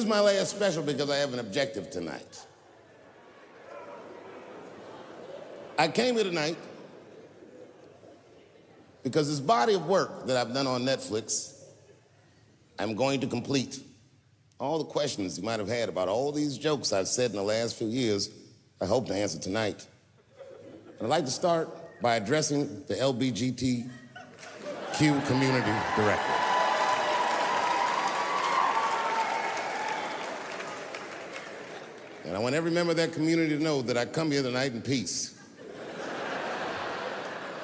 is my last special because I have an objective tonight. I came here tonight because this body of work that I've done on Netflix, I'm going to complete. All the questions you might have had about all these jokes I've said in the last few years, I hope to answer tonight. And I'd like to start by addressing the LGBTQ community directly. And I want every member of that community to know that I come here tonight in peace.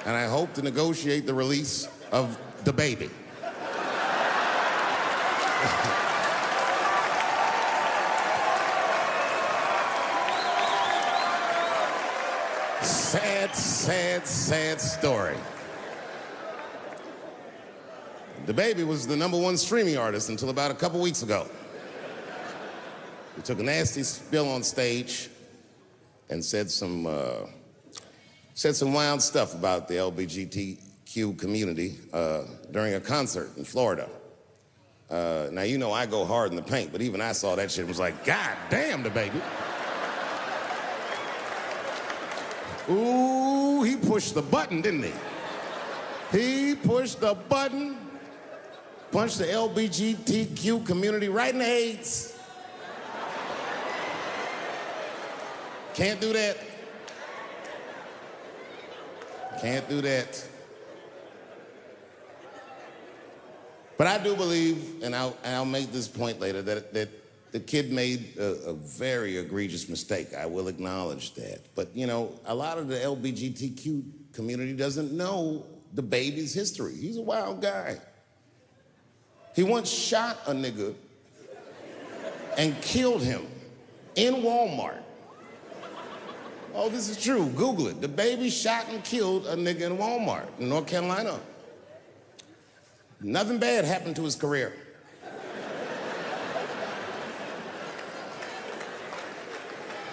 And I hope to negotiate the release of the baby. Sad, sad, sad story. The baby was the #1 streaming artist until about a couple weeks ago. He took a nasty spill on stage and said some wild stuff about the LGBTQ community during a concert in Florida. Now, you know I go hard in the paint, but even I saw that shit and was like, God damn, the baby. Ooh, he pushed the button, didn't he? He pushed the button, punched the LGBTQ community right in the AIDS. Can't do that. Can't do that. But I do believe, and I'll make this point later, that the kid made a very egregious mistake. I will acknowledge that. But, you know, a lot of the LGBTQ community doesn't know the baby's history. He's a wild guy. He once shot a nigga and killed him in Walmart. Oh, this is true. Google it. The baby shot and killed a nigga in Walmart in North Carolina. Nothing bad happened to his career.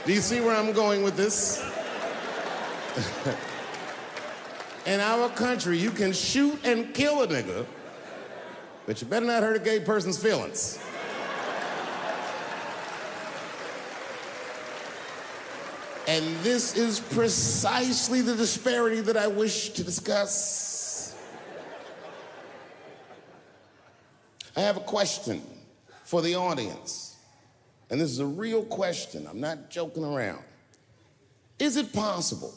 Do you see where I'm going with this? In our country, you can shoot and kill a nigga, but you better not hurt a gay person's feelings. And this is precisely the disparity that I wish to discuss. I have a question for the audience. And this is a real question. I'm not joking around. Is it possible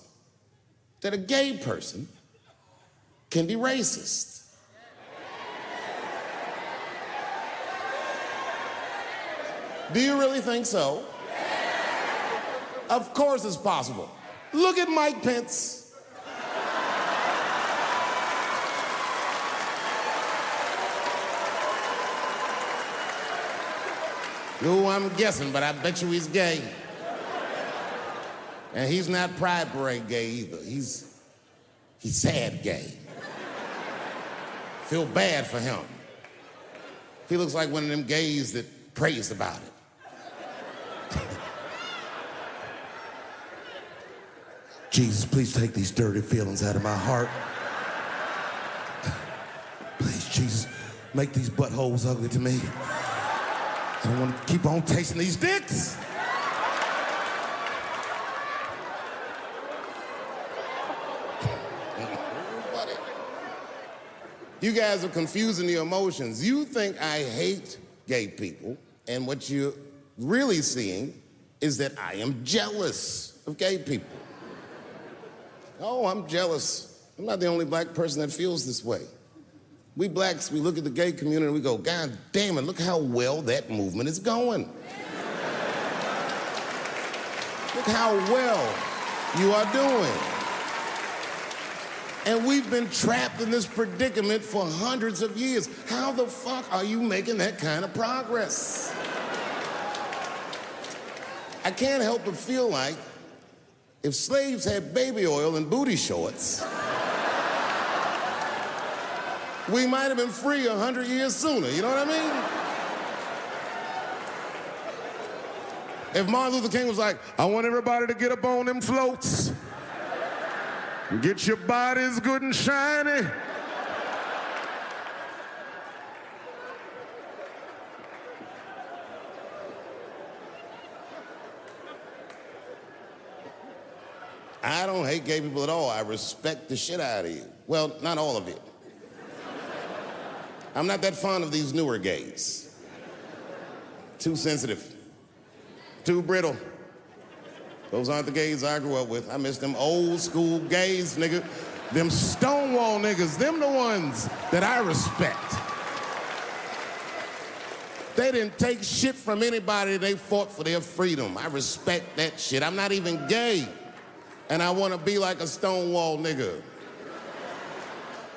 that a gay person can be racist? Do you really think so? Of course it's possible. Look at Mike Pence. No, I'm guessing, but I bet you he's gay. And he's not Pride Parade gay either. He's sad gay. Feel bad for him. He looks like one of them gays that prays about it. Jesus, please take these dirty feelings out of my heart. Please, Jesus, make these buttholes ugly to me. I don't want to keep on tasting these dicks. You guys are confusing the emotions. You think I hate gay people, and what you're really seeing is that I am jealous of gay people. Oh, I'm jealous. I'm not the only black person that feels this way. We blacks, we look at the gay community and we go, God damn it, look how well that movement is going. Look how well you are doing. And we've been trapped in this predicament for hundreds of years. How the fuck are you making that kind of progress? I can't help but feel like if slaves had baby oil and booty shorts, we might have been free 100 years sooner, you know what I mean? If Martin Luther King was like, I want everybody to get up on them floats, get your bodies good and shiny. I don't hate gay people at all. I respect the shit out of you. Well, not all of it. I'm not that fond of these newer gays. Too sensitive. Too brittle. Those aren't the gays I grew up with. I miss them old school gays, nigga. Them Stonewall niggas, them the ones that I respect. They didn't take shit from anybody. They fought for their freedom. I respect that shit. I'm not even gay. And I want to be like a Stonewall nigga.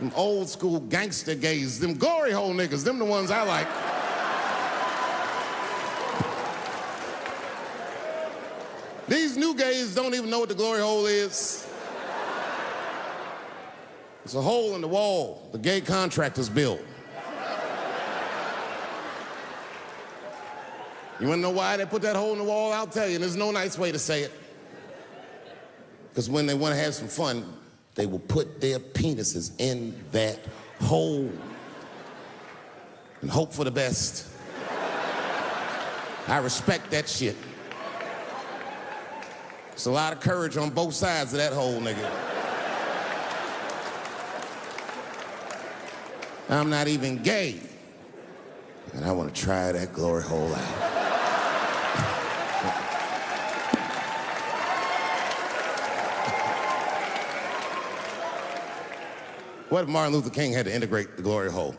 Them old school gangster gays, them glory hole niggas, them the ones I like. These new gays don't even know what the glory hole is. It's a hole in the wall the gay contractors built. You wanna know why they put that hole in the wall? I'll tell you, and there's no nice way to say it. Because when they wanna have some fun, they will put their penises in that hole and hope for the best. I respect that shit. There's a lot of courage on both sides of that hole, nigga. I'm not even gay, and I want to try that glory hole out. What if Martin Luther King had to integrate the glory hole?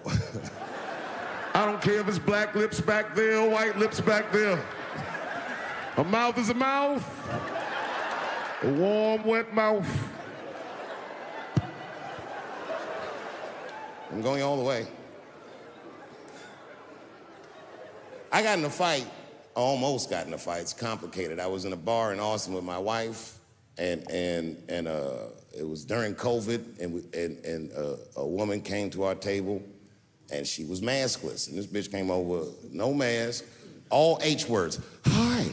I don't care if it's black lips back there or white lips back there. A mouth is a mouth. A warm, wet mouth. I'm going all the way. I got in a fight, almost got in a fight. It's complicated. I was in a bar in Austin with my wife, and it was during COVID, and a woman came to our table, and she was maskless. And this bitch came over, no mask, all H words. Hi,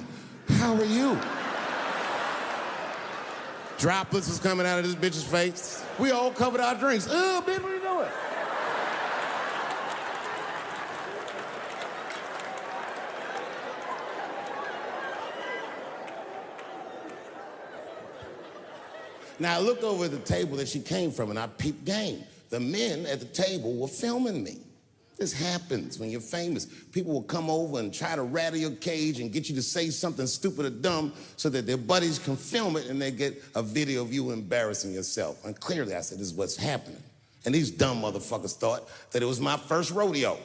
how are you? Droplets was coming out of this bitch's face. We all covered our drinks. Oh, bitch, what are you doing? Now, I looked over at the table that she came from, and I peeped game. The men at the table were filming me. This happens when you're famous. People will come over and try to rattle your cage and get you to say something stupid or dumb so that their buddies can film it and they get a video of you embarrassing yourself. And clearly I said, this is what's happening. And these dumb motherfuckers thought that it was my first rodeo.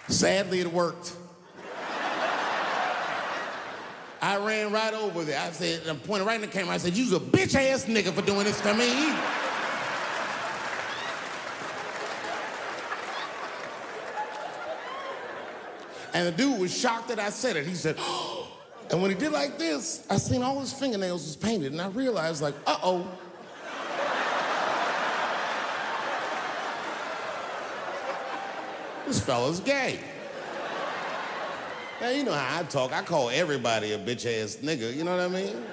Sadly, it worked. I ran right over there. I said, I pointed right in the camera. I said, you's a bitch-ass nigga for doing this to me. And the dude was shocked that I said it. He said, oh. And when he did like this, I seen all his fingernails was painted, and I realized, like, uh-oh. This fella's gay. Now, you know how I talk. I call everybody a bitch-ass nigga, you know what I mean?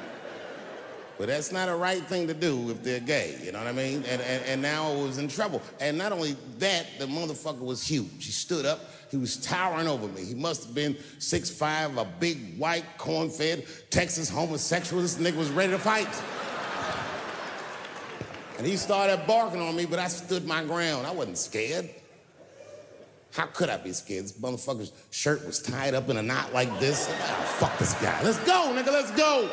But that's not a right thing to do if they're gay, you know what I mean? And now I was in trouble. And not only that, the motherfucker was huge. He stood up, he was towering over me. He must have been 6'5", a big, white, corn-fed, Texas homosexual. This nigga was ready to fight. And he started barking on me, but I stood my ground. I wasn't scared. How could I be scared? This motherfucker's shirt was tied up in a knot like this. Oh, fuck this guy. Let's go, nigga, let's go.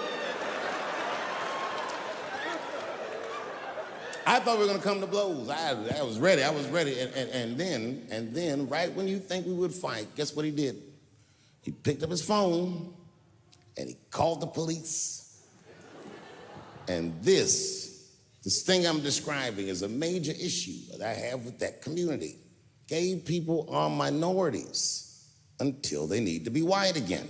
I thought we were gonna come to blows. I was ready, And then, right when you think we would fight, guess what he did? He picked up his phone and he called the police. And this thing I'm describing is a major issue that I have with that community. Gay people are minorities until they need to be white again.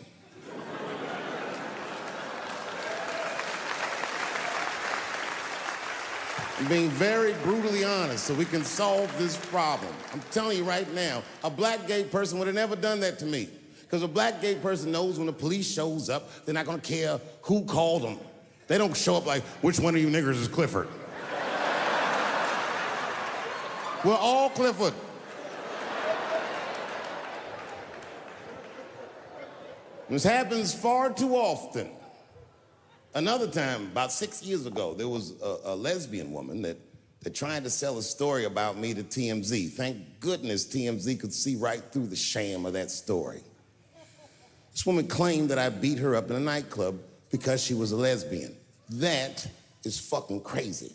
I'm being very brutally honest so we can solve this problem. I'm telling you right now, a black gay person would have never done that to me. Because a black gay person knows when the police shows up, they're not gonna care who called them. They don't show up like, which one of you niggers is Clifford? We're all Clifford. This happens far too often. Another time, about 6 years ago, there was a lesbian woman that tried to sell a story about me to TMZ. Thank goodness TMZ could see right through the sham of that story. This woman claimed that I beat her up in a nightclub because she was a lesbian. That is fucking crazy.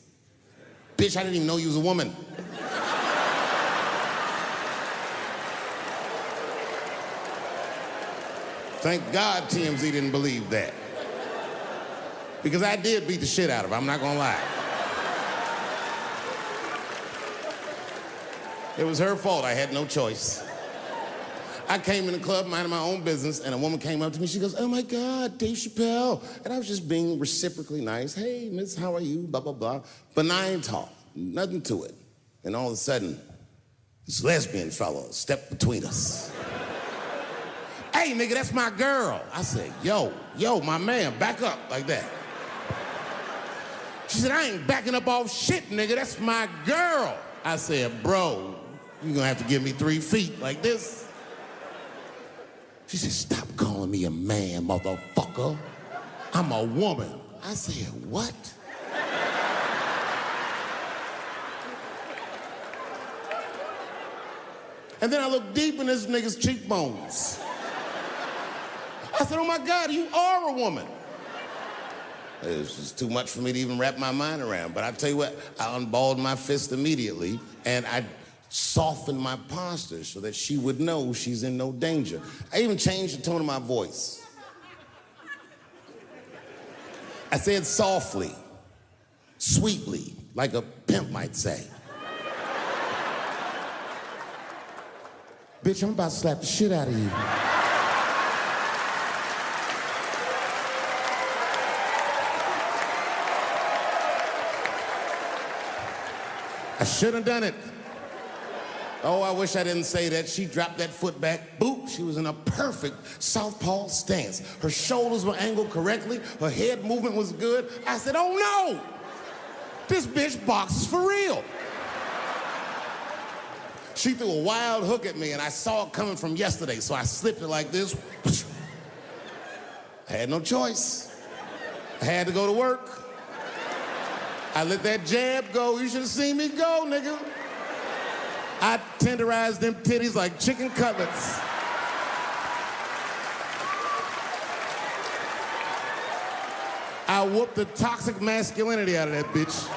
Bitch, I didn't even know you was a woman. Thank God TMZ didn't believe that. Because I did beat the shit out of her, I'm not gonna lie. It was her fault, I had no choice. I came in the club minding my own business, and a woman came up to me, she goes, "Oh my God, Dave Chappelle." And I was just being reciprocally nice. "Hey, miss, how are you?" Blah, blah, blah. Benign talk, nothing to it. And all of a sudden, this lesbian fellow stepped between us. "Hey, nigga, that's my girl." I said, yo, my man, back up like that. She said, "I ain't backing up off shit, nigga, that's my girl." I said, "Bro, you're gonna have to give me 3 feet like this." She said, "Stop calling me a man, motherfucker. I'm a woman." I said, "What?" And then I looked deep in this nigga's cheekbones. I said, "Oh my God, you are a woman." It was just too much for me to even wrap my mind around. But I tell you what, I unballed my fist immediately, and I softened my posture so that she would know she's in no danger. I even changed the tone of my voice. I said softly, sweetly, like a pimp might say. "Bitch, I'm about to slap the shit out of you." I should have done it. Oh, I wish I didn't say that. She dropped that foot back. Boop, she was in a perfect southpaw stance. Her shoulders were angled correctly. Her head movement was good. I said, "Oh no, this bitch boxes for real." She threw a wild hook at me, and I saw it coming from yesterday, so I slipped it like this. I had no choice. I had to go to work. I let that jab go. You should have seen me go, nigga. I tenderized them titties like chicken cutlets. I whooped the toxic masculinity out of that bitch.